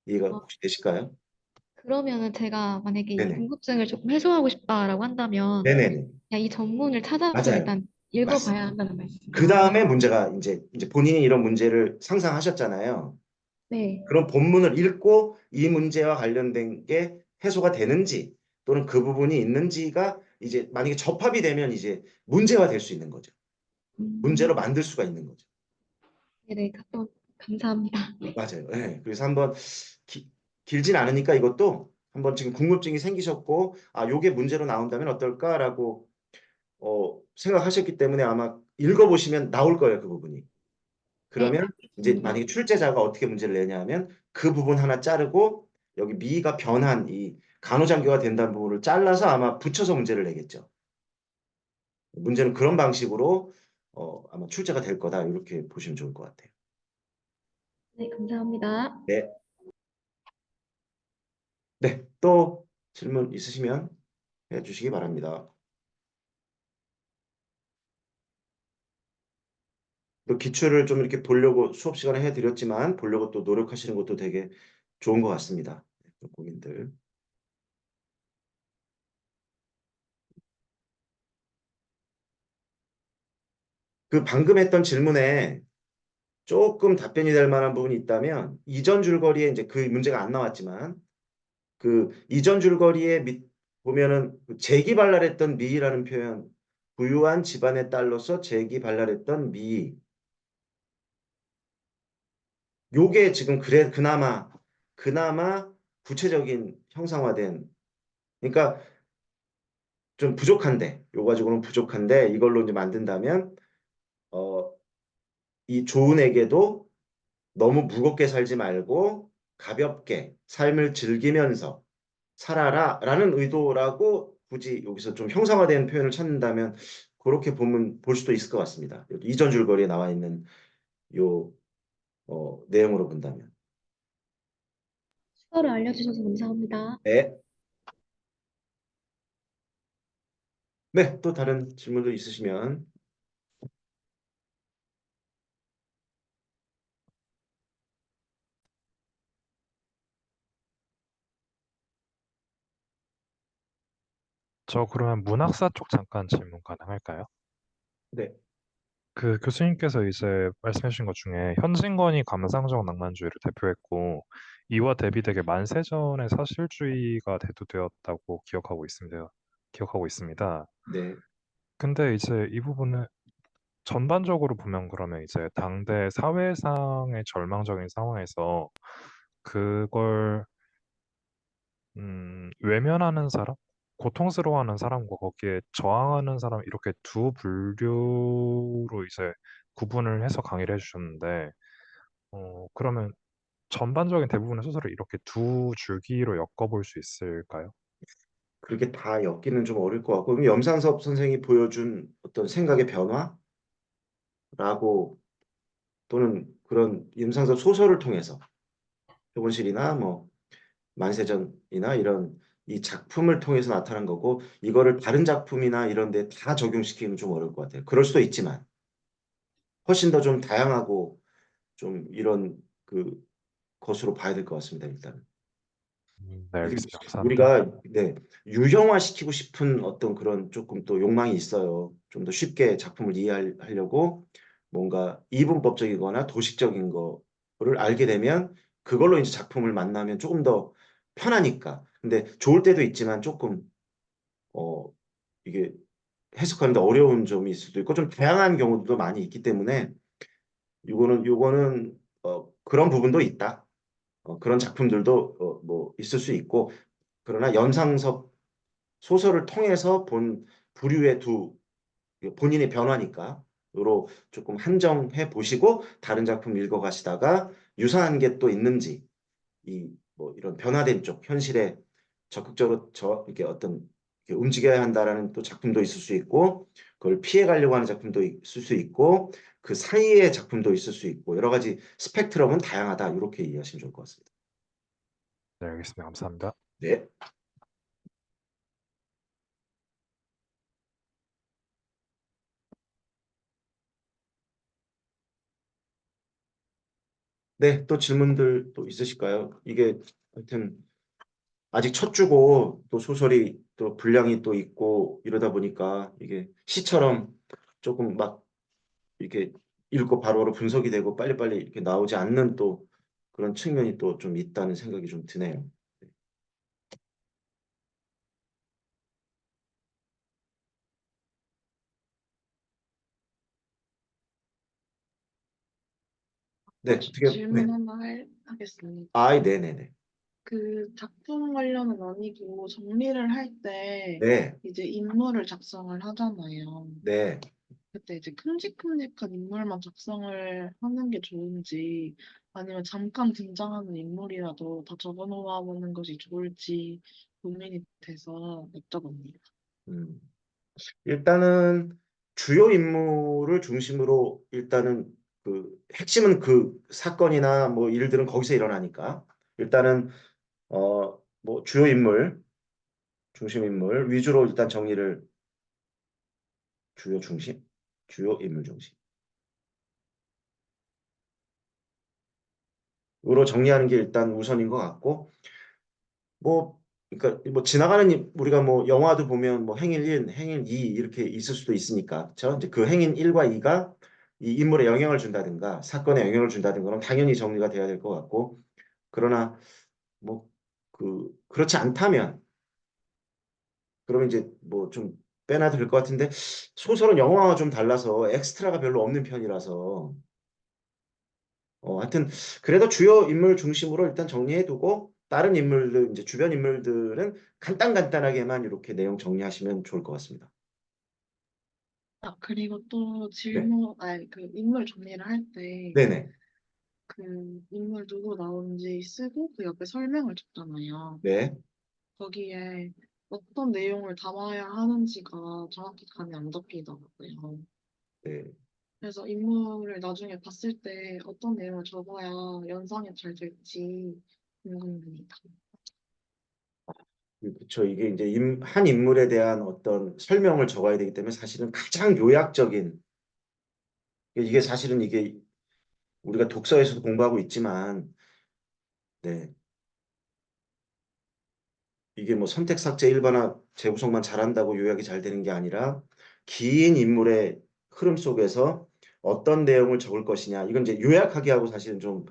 이해가 어, 혹시 되실까요? 그러면은 제가 만약에 이 네네. 궁금증을 조금 해소하고 싶다라고 한다면 네네네. 그냥 이 전문을 찾아서 맞아요. 일단 맞습니다. 읽어봐야 한다는 그 말씀이세요? 다음에 문제가 이제 본인이 이런 문제를 상상하셨잖아요. 네. 그런 본문을 읽고 이 문제와 관련된 게 해소가 되는지 또는 그 부분이 있는지가 이제 만약에 접합이 되면 이제 문제가 될 수 있는 거죠. 문제로 음, 만들 수가 있는 거죠. 네네. 감사합니다. 네. 맞아요. 네. 그래서 한번 기- 길진 않으니까 이것도 한번 지금 궁금증이 생기셨고 아 요게 문제로 나온다면 어떨까라고 생각하셨기 때문에 아마 읽어보시면 나올 거예요, 그 부분이. 네, 그러면 이제 알겠습니다. 만약에 출제자가 어떻게 문제를 내냐 하면 그 부분 하나 자르고 여기 미가 변한 이 간호장교가 된다는 부분을 잘라서 아마 붙여서 문제를 내겠죠. 문제는 그런 방식으로 아마 출제가 될 거다. 이렇게 보시면 좋을 것 같아요. 네, 감사합니다. 네. 네. 또 질문 있으시면 해주시기 바랍니다. 또 기출을 좀 이렇게 보려고 수업 시간에 해드렸지만 보려고 또 노력하시는 것도 되게 좋은 것 같습니다. 고민들. 그 방금 했던 질문에 조금 답변이 될 만한 부분이 있다면 이전 줄거리에 이제 그 문제가 안 나왔지만 그 이전 줄거리에 보면은 그 재기발랄했던 미라는 표현 부유한 집안의 딸로서 재기발랄했던 미 요게 지금 그래 그나마 구체적인 형상화된 그러니까 좀 부족한데 요 가지고는 부족한데 이걸로 이제 만든다면 어, 이 조은에게도 너무 무겁게 살지 말고 가볍게 삶을 즐기면서 살아라 라는 의도라고 굳이 여기서 좀 형상화된 표현을 찾는다면 그렇게 보면 볼 수도 있을 것 같습니다. 여기 이전 줄거리에 나와 있는 요 내용으로 본다면. 수고를 알려주셔서 감사합니다. 네. 네, 또 다른 질문도 있으시면 저 그러면 문학사 쪽 잠깐 질문 가능할까요? 네, 그 교수님께서 이제 말씀해 주신 것 중에 현진건이 감상적 낭만주의를 대표했고 이와 대비되게 만세전의 사실주의가 대두되었다고 기억하고 있습니다. 네. 근데 이제 이 부분은 전반적으로 보면 그러면 이제 당대 사회상의 절망적인 상황에서 그걸 외면하는 사람, 고통스러워하는 사람과 거기에 저항하는 사람 이렇게 두 분류로 이제 구분을 해서 강의를 해주셨는데, 그러면 전반적인 대부분의 소설을 이렇게 두 줄기로 엮어볼 수 있을까요? 그렇게 다 엮기는 좀 어려울 것 같고 그럼 염상섭 선생이 보여준 어떤 생각의 변화라고 또는 그런 염상섭 소설을 통해서 표본실이나 뭐 만세전이나 이런 이 작품을 통해서 나타난 거고 이거를 다른 작품이나 이런 데 다 적용시키기는 좀 어려울 것 같아요. 그럴 수도 있지만 훨씬 더 좀 다양하고 좀 이런 그 것으로 봐야 될 것 같습니다. 일단은. 네, 이게 알겠습니다. 감사합니다. 우리가 네, 유형화시키고 싶은 어떤 그런 조금 또 욕망이 있어요. 좀 더 쉽게 작품을 이해하려고 뭔가 이분법적이거나 도식적인 거를 알게 되면 그걸로 이제 작품을 만나면 조금 더 편하니까. 근데 좋을 때도 있지만 조금 어 이게 해석하는데 어려운 점이 있을 수도 있고 좀 다양한 경우도 많이 있기 때문에 요거는 그런 부분도 있다. 그런 작품들도 뭐 있을 수 있고 그러나 연상섭 소설을 통해서 본 부류의 두 본인의 변화니까 요로 조금 한정해 보시고 다른 작품 읽어 가시다가 유사한 게 또 있는지 이 뭐 이런 변화된 쪽 현실에 적극적으로 이렇게 어떤 이렇게 움직여야 한다라는 또 작품도 있을 수 있고 그걸 피해 가려고 하는 작품도 있을 수 있고 그 사이의 작품도 있을 수 있고 여러 가지 스펙트럼은 다양하다 이렇게 이해하시면 좋을 것 같습니다. 네, 알겠습니다. 감사합니다. 네. 네, 또 질문들 또 있으실까요? 이게 하여튼 아직 첫 주고 또 소설이 또 분량이 또 있고 이러다 보니까 이게 시처럼 조금 막 이렇게 읽고 바로바로 분석이 되고 빨리빨리 이렇게 나오지 않는 또 그런 측면이 또 좀 있다는 생각이 좀 드네요. 네, 어떻게, 네. 질문 하나 하겠습니다. 아, 네네네. 그 작품 관련은 아니고 정리를 할 때 네, 이제 인물을 작성을 하잖아요. 네. 그때 이제 큼직큼직한 인물만 작성을 하는 게 좋은지 아니면 잠깐 등장하는 인물이라도 다 적어놓아 보는 것이 좋을지 고민이 돼서 여쭤봅니다. 음. 일단은 주요 인물을 중심으로 일단은 그 핵심은 그 사건이나 뭐 일들은 거기서 일어나니까 일단은 뭐 주요 인물, 중심 인물 위주로 일단 정리를 주요 중심, 주요 인물 중심으로 정리하는 게 일단 우선인 것 같고 뭐 그러니까 뭐 지나가는 우리가 뭐 영화도 보면 뭐 행인 1, 행인 2 이렇게 있을 수도 있으니까 그렇죠? 이제 그 행인 1과 2가 이 인물에 영향을 준다든가 사건에 영향을 준다든가 그럼 당연히 정리가 돼야 될 것 같고 그러나 뭐 그렇지 않다면 그러면 이제 뭐 좀 빼놔도 될 것 같은데 소설은 영화와 좀 달라서 엑스트라가 별로 없는 편이라서 하여튼 그래도 주요 인물 중심으로 일단 정리해두고 다른 인물들 이제 주변 인물들은 간단하게만 이렇게 내용 정리하시면 좋을 것 같습니다. 아, 그리고 또 네, 그 인물 정리를 할 때 네네, 그 인물 누구 나오는지 쓰고 그 옆에 설명을 적잖아요. 네, 거기에 어떤 내용을 담아야 하는지가 정확히 감이 안 잡히더라고요. 네. 그래서 인물을 나중에 봤을 때 어떤 내용을 적어야 연상이 잘 될지 궁금합니다. 그렇죠. 이게 이제 한 인물에 대한 어떤 설명을 적어야 되기 때문에 사실은 가장 요약적인 이게 사실은 이게 우리가 독서에서도 공부하고 있지만 네. 이게 뭐 선택 삭제 일반화 재구성만 잘한다고 요약이 잘 되는 게 아니라 긴 인물의 흐름 속에서 어떤 내용을 적을 것이냐. 이건 이제 요약하기 하고 사실은 좀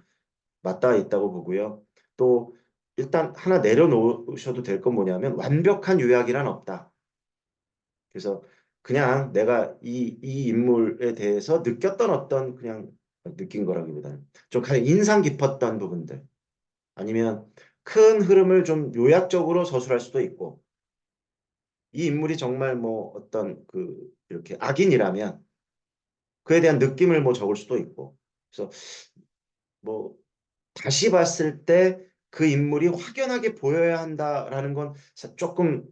맞닿아 있다고 보고요. 또 일단 하나 내려놓으셔도 될 건 뭐냐면 완벽한 요약이란 없다. 그래서 그냥 내가 이 인물에 대해서 느꼈던 어떤 그냥 느낀 거라기보다는 좀 가장 인상 깊었던 부분들 아니면 큰 흐름을 좀 요약적으로 서술할 수도 있고 이 인물이 정말 뭐 어떤 이렇게 악인이라면 그에 대한 느낌을 뭐 적을 수도 있고 그래서 뭐 다시 봤을 때 그 인물이 확연하게 보여야 한다라는 건 조금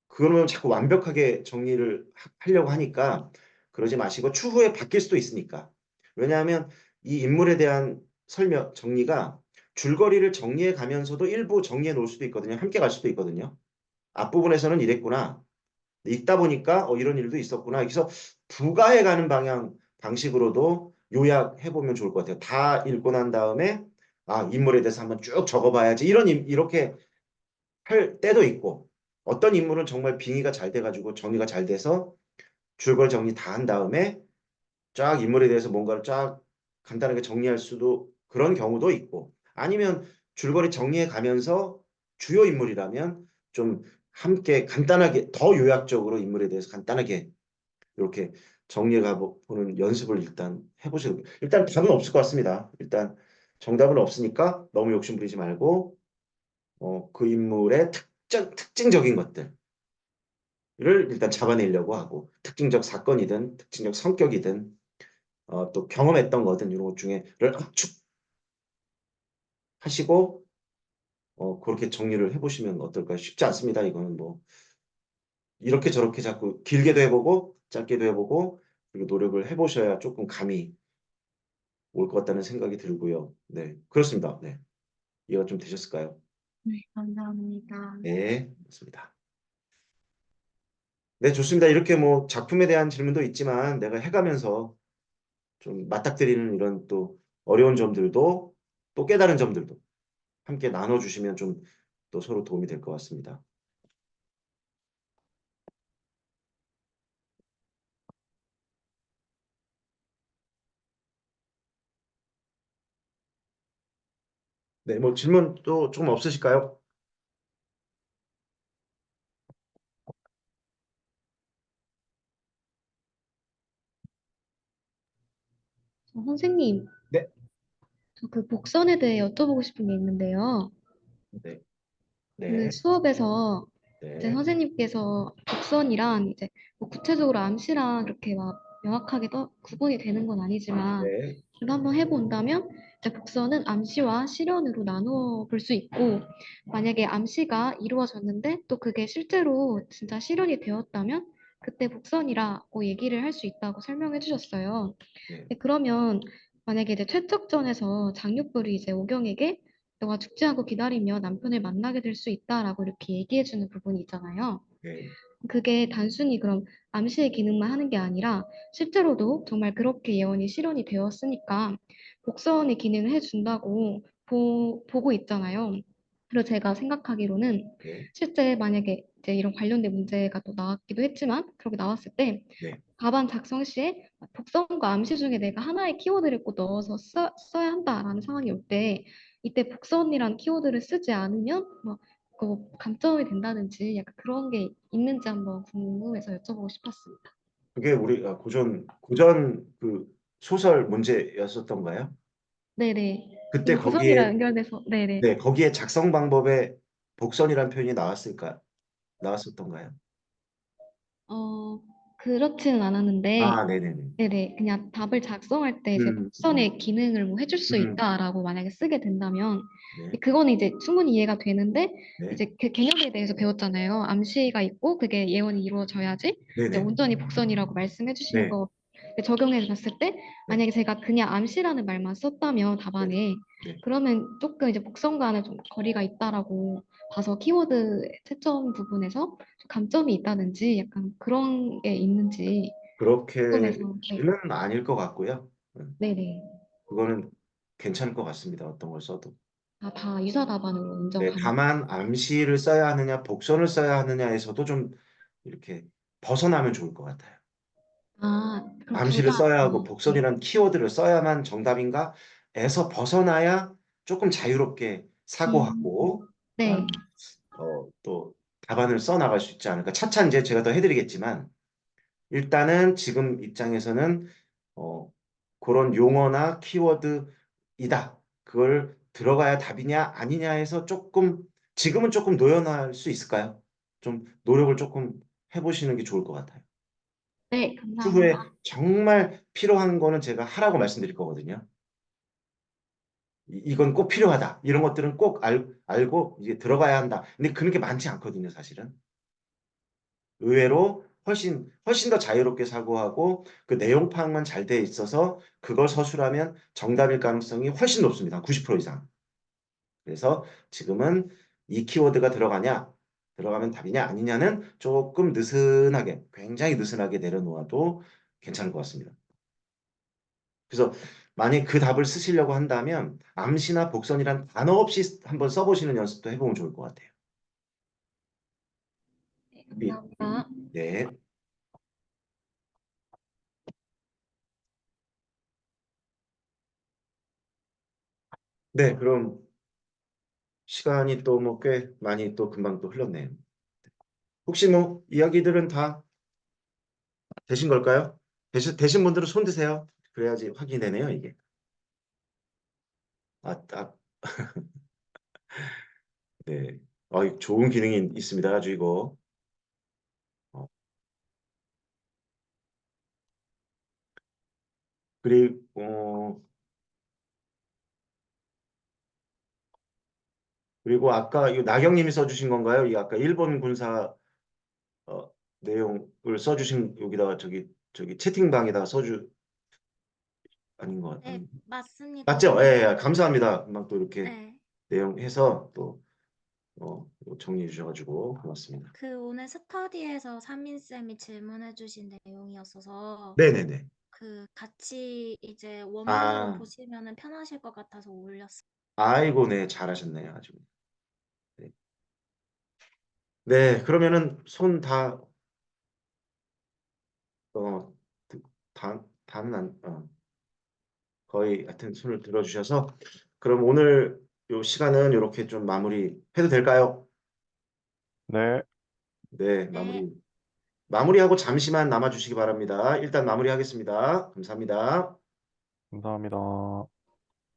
그러면 자꾸 완벽하게 정리를 하려고 하니까 그러지 마시고 추후에 바뀔 수도 있으니까 왜냐하면 이 인물에 대한 설명 정리가 줄거리를 정리해 가면서도 일부 정리해 놓을 수도 있거든요. 함께 갈 수도 있거든요. 앞부분에서는 이랬구나. 읽다 보니까 이런 일도 있었구나. 그래서 부가해 가는 방식으로도 요약해 보면 좋을 것 같아요. 다 읽고 난 다음에 아, 인물에 대해서 한번 쭉 적어봐야지. 이렇게 할 때도 있고, 어떤 인물은 정말 빙의가 잘 돼가지고 정리가 잘 돼서 줄거리 정리 다 한 다음에 쫙 인물에 대해서 뭔가를 쫙 간단하게 정리할 수도 그런 경우도 있고, 아니면 줄거리 정리해 가면서 주요 인물이라면 좀 함께 간단하게 더 요약적으로 인물에 대해서 간단하게 이렇게 정리해 가보는 연습을 일단 해보시는 거예요. 일단 답은 없을 것 같습니다. 일단 정답은 없으니까 너무 욕심 부리지 말고 그 인물의 특징적인 것들을 일단 잡아내려고 하고, 특징적 사건이든 특징적 성격이든 또 경험했던 거든 이런 것 중에를 압축하시고 그렇게 정리를 해보시면 어떨까요? 쉽지 않습니다. 이거는 뭐 이렇게 저렇게 자꾸 길게도 해보고 짧게도 해보고 그리고 노력을 해보셔야 조금 감이 올 것 같다는 생각이 들고요. 네, 그렇습니다. 네, 이해가 좀 되셨을까요? 네, 감사합니다. 네, 맞습니다. 네, 좋습니다. 이렇게 뭐 작품에 대한 질문도 있지만 내가 해가면서 좀 맞닥뜨리는 이런 또 어려운 점들도 또 깨달은 점들도 함께 나눠주시면 좀 또 서로 도움이 될 것 같습니다. 네, 뭐 질문 또 조금 없으실까요? 선생님, 네. 저 그 복선에 대해 여쭤보고 싶은 게 있는데요. 네, 그 네, 수업에서 이제 네, 선생님께서 복선이랑 이제 뭐 구체적으로 암시랑 이렇게 막 명확하게 구분이 되는 건 아니지만 네, 그래도 한번 해본다면 이제 복선은 암시와 실현으로 나누어 볼 수 있고, 만약에 암시가 이루어졌는데 또 그게 실제로 진짜 실현이 되었다면 그때 복선이라고 얘기를 할 수 있다고 설명해 주셨어요. 네, 네, 그러면 만약에 이제 최측전에서 장육불이 이제 오경에게 너가 죽지 않고 기다리면 남편을 만나게 될 수 있다라고 이렇게 얘기해주는 부분이 있잖아요. 네. 그게 단순히 그럼 암시의 기능만 하는 게 아니라 실제로도 정말 그렇게 예언이 실현이 되었으니까 복선의 기능을 해준다고 보고 있잖아요. 그리고 제가 생각하기로는 네, 실제 만약에 이제 이런 관련된 문제가 또 나왔기도 했지만 그렇게 나왔을 때 네. 답안 작성 시에 복선과 암시 중에 내가 하나의 키워드를 꼭 넣어서 써야 한다라는 상황이 올 때 이때 복선이란 키워드를 쓰지 않으면 그 감점이 된다든지 약간 그런 게 있는지 한번 궁금해서 여쭤보고 싶었습니다. 그게 우리 고전 그 소설 문제였었던가요? 네네. 그때 이거 고전이랑 거기에 연결돼서 네네. 네, 거기에 작성 방법에 복선이라는 표현이 나왔었던가요? 어, 그렇지는 않았는데 아, 네네네. 네네. 그냥 답을 작성할 때 이제 음, 복선의 기능을 뭐 해줄 수 음, 있다라고 만약에 쓰게 된다면 네, 그거는 이제 충분히 이해가 되는데 네, 이제 그 개념에 대해서 배웠잖아요. 암시가 있고 그게 예언이 이루어져야지 이제 네네, 온전히 복선이라고 말씀해 주신 네, 거 적용해 봤을 때 네, 만약에 제가 그냥 암시라는 말만 썼다면 네, 답안에 네. 그러면 조금 이제 복선과는 좀 거리가 있다라고 봐서 키워드 채점 부분에서 좀 감점이 있다든지 약간 그런 게 있는지 궁금해서 네. 그렇게는 아닐 것 같고요. 네네. 그거는 괜찮을 것 같습니다. 어떤 걸 써도. 아, 다 유사 답안으로 인정 네, 가능. 다만 암시를 써야 하느냐, 복선을 써야 하느냐에서도 좀 이렇게 벗어나면 좋을 것 같아요. 아, 그럼 둘 암시를 다, 써야 하고 네. 복선이라는 키워드를 써야만 정답인가? 에서 벗어나야 조금 자유롭게 사고하고 네. 또 답안을 써 나갈 수 있지 않을까. 차차 이제 제가 더 해드리겠지만 일단은 지금 입장에서는 어, 그런 용어나 키워드이다. 그걸 들어가야 답이냐 아니냐에서 조금 지금은 조금 노연할 수 있을까요? 좀 노력을 조금 해보시는 게 좋을 것 같아요. 네, 감사합니다. 추후에 정말 필요한 거는 제가 하라고 말씀드릴 거거든요. 이건 꼭 필요하다. 이런 것들은 꼭 알고 이제 들어가야 한다. 근데 그런 게 많지 않거든요, 사실은. 의외로 훨씬 더 자유롭게 사고하고 그 내용 파악만 잘 돼 있어서 그걸 서술하면 정답일 가능성이 훨씬 높습니다. 90% 이상. 그래서 지금은 이 키워드가 들어가면 답이냐 아니냐는 조금 느슨하게, 굉장히 느슨하게 내려놓아도 괜찮을 것 같습니다. 그래서 만약 그 답을 쓰시려고 한다면 암시나 복선이란 단어 없이 한번 써보시는 연습도 해보면 좋을 것 같아요. 네, 감사합니다. 네. 네, 그럼 시간이 또 뭐 꽤 많이 또 금방 또 흘렀네요. 혹시 뭐 이야기들은 다 되신 걸까요? 되신 분들은 손 드세요. 그래야지 확인이 되네요, 이게. 아, 네. 좋은 기능이 있습니다. 아주 이거. 어, 그리고 그리고 아까 이거 나경님이 써주신 건가요? 이 아까 일본 군사 어, 내용을 써주신 여기다가 저기 채팅방에다가 아닌 것 네, 같아요. 맞습니다. 맞죠? 예, 예, 감사합니다. 금방 또 이렇게 네. 내용 해서 또 정리해 주셔가지고 고맙습니다. 그 오늘 스터디에서 삼민쌤이 질문해 주신 내용이었어서 네네네. 그 같이 이제 원문으로 아, 보시면은 편하실 것 같아서 올렸어요. 아이고, 네, 잘하셨네요. 아주. 네, 네, 그러면은 손 다, 어, 다는 거의 하여튼 손을 들어주셔서 그럼 오늘 요 시간은 이렇게 좀 마무리 해도 될까요? 네, 네, 네. 마무리하고 잠시만 남아주시기 바랍니다. 일단 마무리하겠습니다. 감사합니다. 감사합니다.